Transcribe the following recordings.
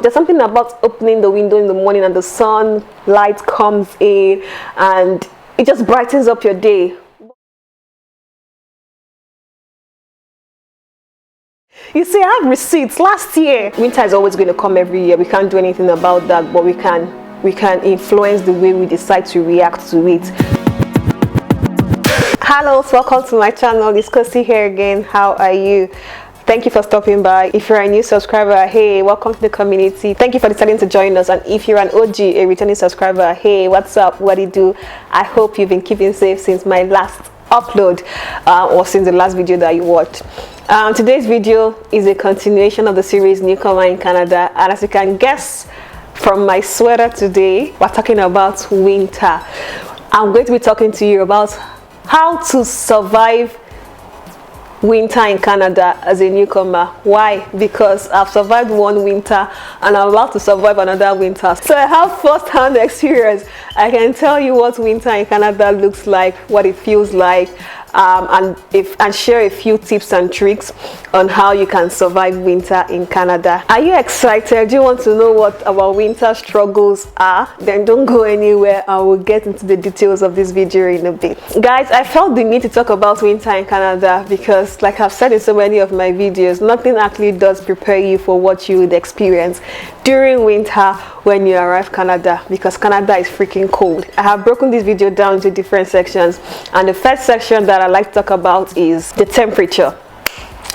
There's something about opening the window in the morning and the sunlight comes in and it just brightens up your day. You see, I have receipts. Last year, winter is always going to come every year. We can't do anything about that, but we can influence the way we decide to react to it. Hello, welcome to my channel. It's Kosi here again. How are you? Thank you for stopping by. If you're a new subscriber, hey, welcome to the community. Thank you for deciding to join us. And if you're an OG, a returning subscriber, hey, what's up? What do you do? I hope you've been keeping safe since my last upload or since the last video that you watched. Today's video is a continuation of the series Newcomer in Canada, and as you can guess from my sweater today, we're talking about winter. I'm going to be talking to you about how to survive winter in Canada as a newcomer. Why? Because I've survived one winter and I'm about to survive another winter, so I have first-hand experience. I can tell you what winter in Canada looks like, what it feels like, and share a few tips and tricks on how you can survive winter in Canada. Are you excited? Do you want to know what our winter struggles are? Then don't go anywhere and we'll get into the details of this video in a bit. Guys, I felt the need to talk about winter in Canada because, like I've said in so many of my videos, nothing actually does prepare you for what you would experience during winter when you arrive Canada, because Canada is freaking cold. I have broken this video down into different sections, and the first section that I like to talk about is the temperature.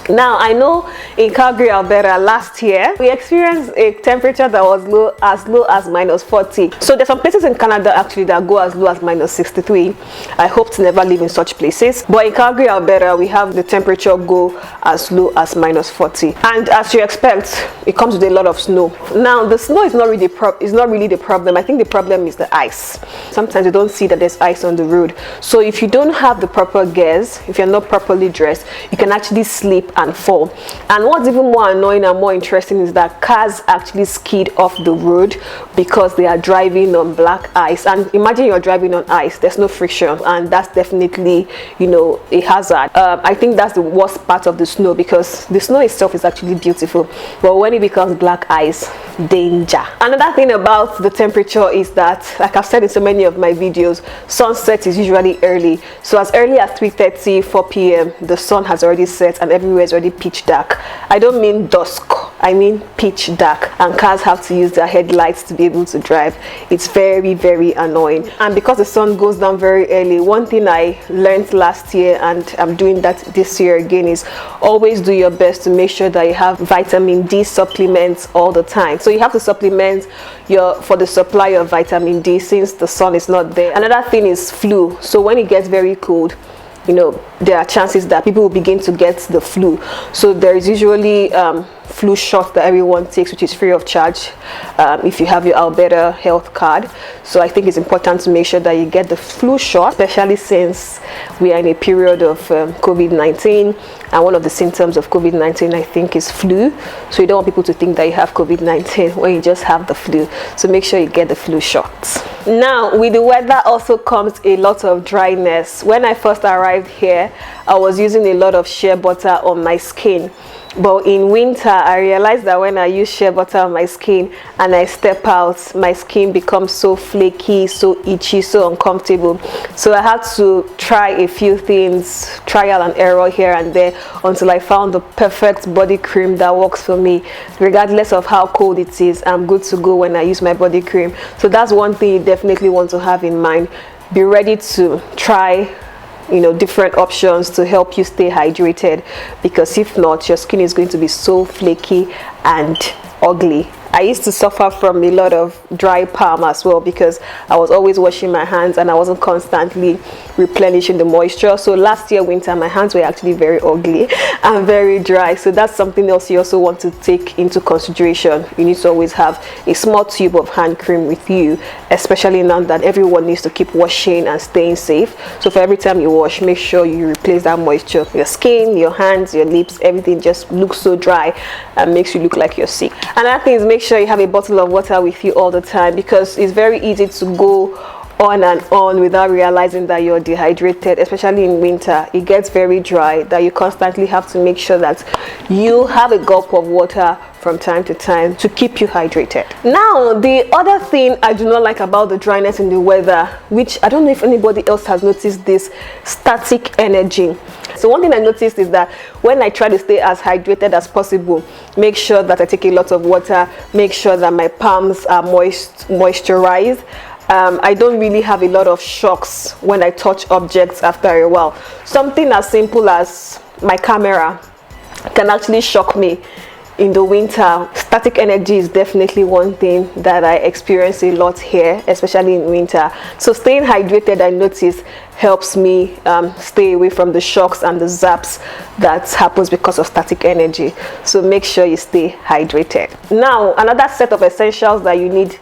Now, I know in Calgary, Alberta, last year we experienced a temperature that was low as -40. So there's some places in Canada actually that go as low as -63. I hope to never live in such places, but in Calgary, Alberta, we have the temperature go as low as -40, and as you expect, it comes with a lot of snow. Now, the snow is not really the problem. I think the problem is the ice. Sometimes you don't see that there's ice on the road, so if you don't have the proper gears, if you're not properly dressed, you can actually slip and fall. And what's even more annoying and more interesting is that cars actually skid off the road because they are driving on black ice. And imagine you're driving on ice, there's no friction, and that's definitely, you know, a hazard. I think that's the worst part of the snow, because the snow itself is actually beautiful, but when it becomes black ice, danger. Another thing about the temperature is that, like I've said in so many of my videos, sunset is usually early. So as early as 3:30, 4 p.m, the sun has already set and everywhere is already pitch dark. I don't mean dusk, I mean pitch dark, and cars have to use their headlights to be able to drive. It's very, very annoying. And because the sun goes down very early, one thing I learned last year, and I'm doing that this year again, is always do your best to make sure that you have vitamin D supplements all the time. So you have to supplement for the supply of vitamin D since the sun is not there. Another thing is flu. So when it gets very cold, you know, there are chances that people will begin to get the flu. So there is usually flu shot that everyone takes, which is free of charge if you have your Alberta health card. So I think it's important to make sure that you get the flu shot, especially since we are in a period of COVID-19, and one of the symptoms of COVID-19, I think, is flu. So you don't want people to think that you have COVID-19 when you just have the flu. So make sure you get the flu shots. Now, with the weather also comes a lot of dryness. When I first arrived here, I was using a lot of shea butter on my skin. But in winter, I realized that when I use shea butter on my skin and I step out, my skin becomes so flaky, so itchy, so uncomfortable. So I had to try a few things, trial and error here and there, until I found the perfect body cream that works for me. Regardless of how cold it is, I'm good to go when I use my body cream. So that's one thing you definitely want to have in mind. Be ready to try, you know, different options to help you stay hydrated, because if not, your skin is going to be so flaky and ugly. I used to suffer from a lot of dry palm as well, because I was always washing my hands and I wasn't constantly replenishing the moisture. So last year winter, my hands were actually very ugly and very dry. So that's something else you also want to take into consideration. You need to always have a small tube of hand cream with you, especially now that everyone needs to keep washing and staying safe. So for every time you wash, make sure you replace that moisture. Your skin, your hands, your lips, everything just looks so dry and makes you look like you're sick. Another thing is, make sure you have a bottle of water with you all the time, because it's very easy to go on and on without realizing that you're dehydrated, especially in winter. It gets very dry that you constantly have to make sure that you have a gulp of water from time to time to keep you hydrated. Now, the other thing I do not like about the dryness in the weather, which I don't know if anybody else has noticed this, static energy. So one thing I noticed is that when I try to stay as hydrated as possible, make sure that I take a lot of water, make sure that my palms are moisturized. I don't really have a lot of shocks when I touch objects after a while. Something as simple as my camera can actually shock me in the winter. Static energy is definitely one thing that I experience a lot here, especially in winter. So staying hydrated, I notice, helps me stay away from the shocks and the zaps that happens because of static energy. So make sure you stay hydrated. Now, another set of essentials that you need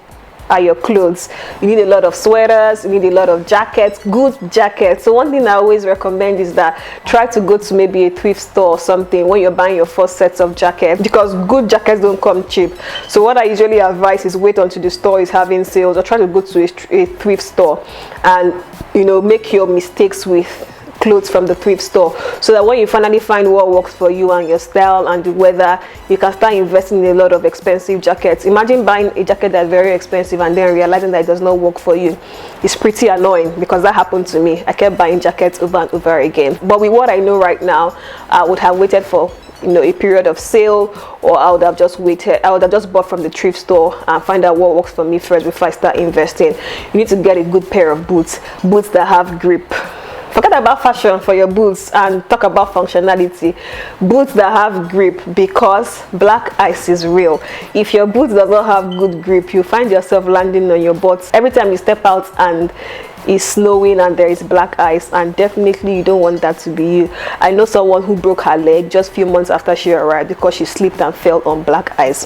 are your clothes. You need a lot of sweaters, you need a lot of jackets, good jackets. So one thing I always recommend is that try to go to maybe a thrift store or something when you're buying your first sets of jackets, because good jackets don't come cheap. So what I usually advise is wait until the store is having sales, or try to go to a thrift store and, you know, make your mistakes with clothes from the thrift store, so that when you finally find what works for you and your style and the weather, you can start investing in a lot of expensive jackets. Imagine buying a jacket that's very expensive and then realizing that it does not work for you. It's pretty annoying, because that happened to me. I kept buying jackets over and over again. But with what I know right now, I would have waited for, you know, a period of sale, or I would have just bought from the thrift store and find out what works for me first before I start investing. You need to get a good pair of boots that have grip. Forget about fashion for your boots and talk about functionality. Boots that have grip, because black ice is real. If your boots does not have good grip, you find yourself landing on your butt every time you step out and it's snowing and there is black ice, and definitely you don't want that to be you. I know someone who broke her leg just a few months after she arrived because she slipped and fell on black ice.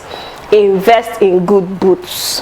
Invest in good boots.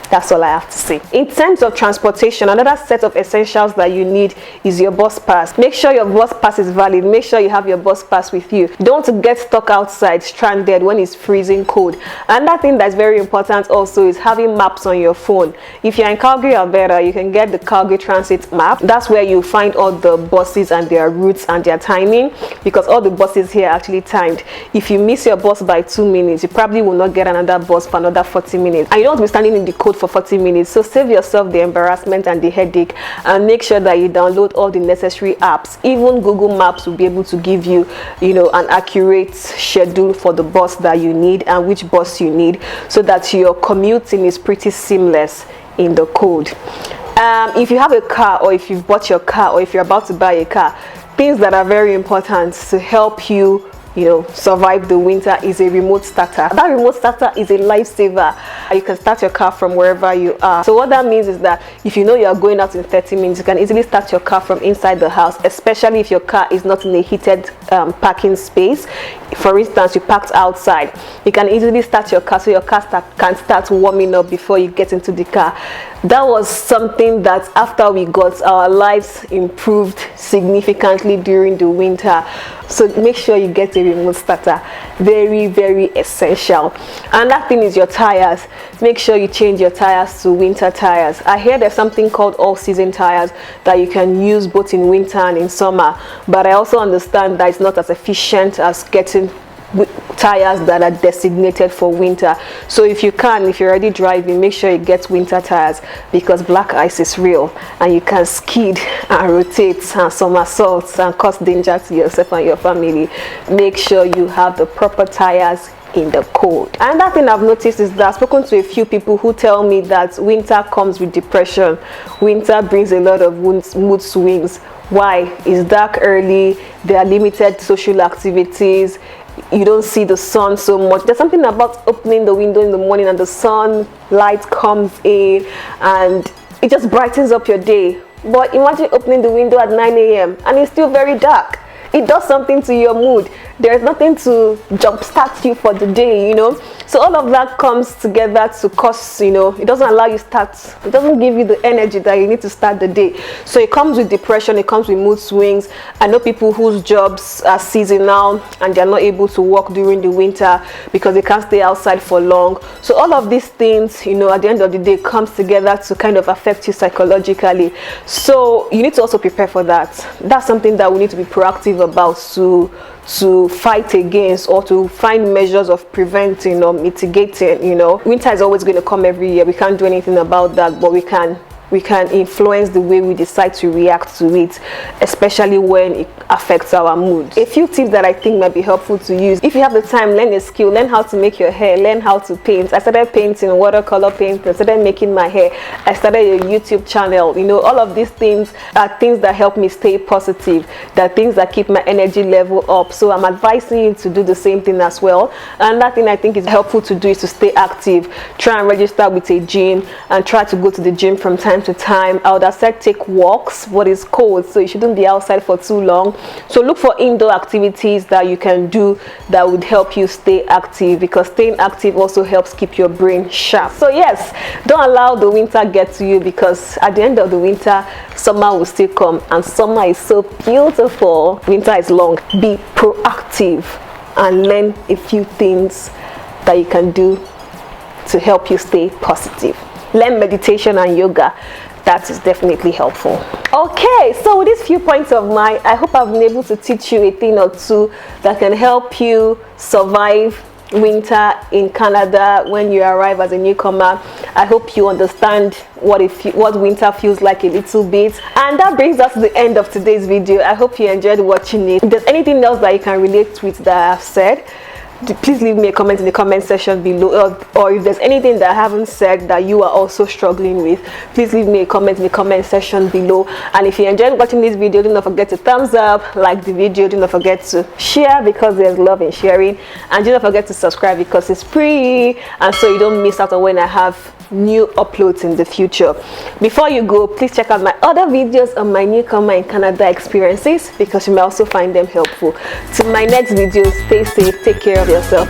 That's all I have to say. In terms of transportation, another set of essentials that you need is your bus pass. Make sure your bus pass is valid. Make sure you have your bus pass with you. Don't get stuck outside stranded when it's freezing cold. Another thing that's very important also is having maps on your phone. If you're in Calgary, Alberta, you can get the Calgary Transit map. That's where you find all the buses and their routes and their timing, because all the buses here are actually timed. If you miss your bus by 2 minutes, you probably will not get another bus for another 40 minutes. And you don't want to be standing in the cold for 40 minutes. So save yourself the embarrassment and the headache, and make sure that you download all the necessary apps. Even Google Maps will be able to give you, you know, an accurate schedule for the bus that you need and which bus you need, so that your commuting is pretty seamless in the cold. If you have a car, or if you've bought your car, or if you're about to buy a car, things that are very important to help you, you know, survive the winter is a remote starter. That remote starter is a lifesaver. You can start your car from wherever you are. So what that means is that if you know you are going out in 30 minutes, you can easily start your car from inside the house, especially if your car is not in a heated parking space. For instance, you parked outside, you can easily start your car, so your car can start warming up before you get into the car. That was something that after we got, our lives improved significantly during the winter. So make sure you get a remote starter. Very, very essential. And that thing is your tires. Make sure you change your tires to winter tires. I hear there's something called all-season tires that you can use both in winter and in summer, but I also understand that it's not as efficient as getting tires that are designated for winter. So if you're already driving, make sure you get winter tires, because black ice is real and you can skid and rotate and somersaults and cause danger to yourself and your family. Make sure you have the proper tires in the cold. And that thing I've noticed is that I've spoken to a few people who tell me that winter comes with depression. Winter brings a lot of mood swings. Why? It's dark early, there are limited social activities, you don't see the sun so much. There's something about opening the window in the morning and the sunlight comes in and it just brightens up your day. But imagine opening the window at 9 a.m. and it's still very dark. It does something to your mood. There's nothing to jumpstart you for the day, you know. So all of that comes together to cause, you know, it doesn't allow you start, it doesn't give you the energy that you need to start the day. So it comes with depression, it comes with mood swings. I know people whose jobs are seasonal and they're not able to work during the winter because they can't stay outside for long. So all of these things, you know, at the end of the day comes together to kind of affect you psychologically. So you need to also prepare for that. That's something that we need to be proactive about, to fight against, or to find measures of preventing or mitigating. You know, winter is always going to come every year. We can't do anything about that, but we can influence the way we decide to react to it, especially when it affects our mood. A few tips that I think might be helpful to use: if you have the time, learn a skill, learn how to make your hair, learn how to paint. I started painting, watercolor paint, I started making my hair, I started a YouTube channel. You know, all of these things are things that help me stay positive, that things that keep my energy level up. So I'm advising you to do the same thing as well. And that thing I think is helpful to do is to stay active. Try and register with a gym and try to go to the gym from time to time. I would have said take walks, but it's cold, so you shouldn't be outside for too long. So look for indoor activities that you can do that would help you stay active, because staying active also helps keep your brain sharp. So yes, don't allow the winter get to you, because at the end of the winter, summer will still come, and summer is so beautiful. Winter is long. Be proactive and learn a few things that you can do to help you stay positive. Learn meditation and yoga. That is definitely helpful. Okay, so with these few points of mine, I hope I've been able to teach you a thing or two that can help you survive winter in Canada when you arrive as a newcomer. I hope you understand what winter feels like a little bit. And that brings us to the end of today's video. I hope you enjoyed watching it. If there's anything else that you can relate with that I've said, please leave me a comment in the comment section below, or if there's anything that I haven't said that you are also struggling with, please leave me a comment in the comment section below. And if you enjoyed watching this video, do not forget to thumbs up, like the video, do not forget to share, because there's love in sharing, and do not forget to subscribe because it's free, and so you don't miss out on when I have new uploads in the future. Before you go, please check out my other videos on my newcomer in Canada experiences, because you may also find them helpful. Till my next video, stay safe, take care of yourself,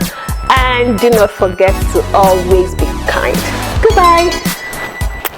and do not forget to always be kind.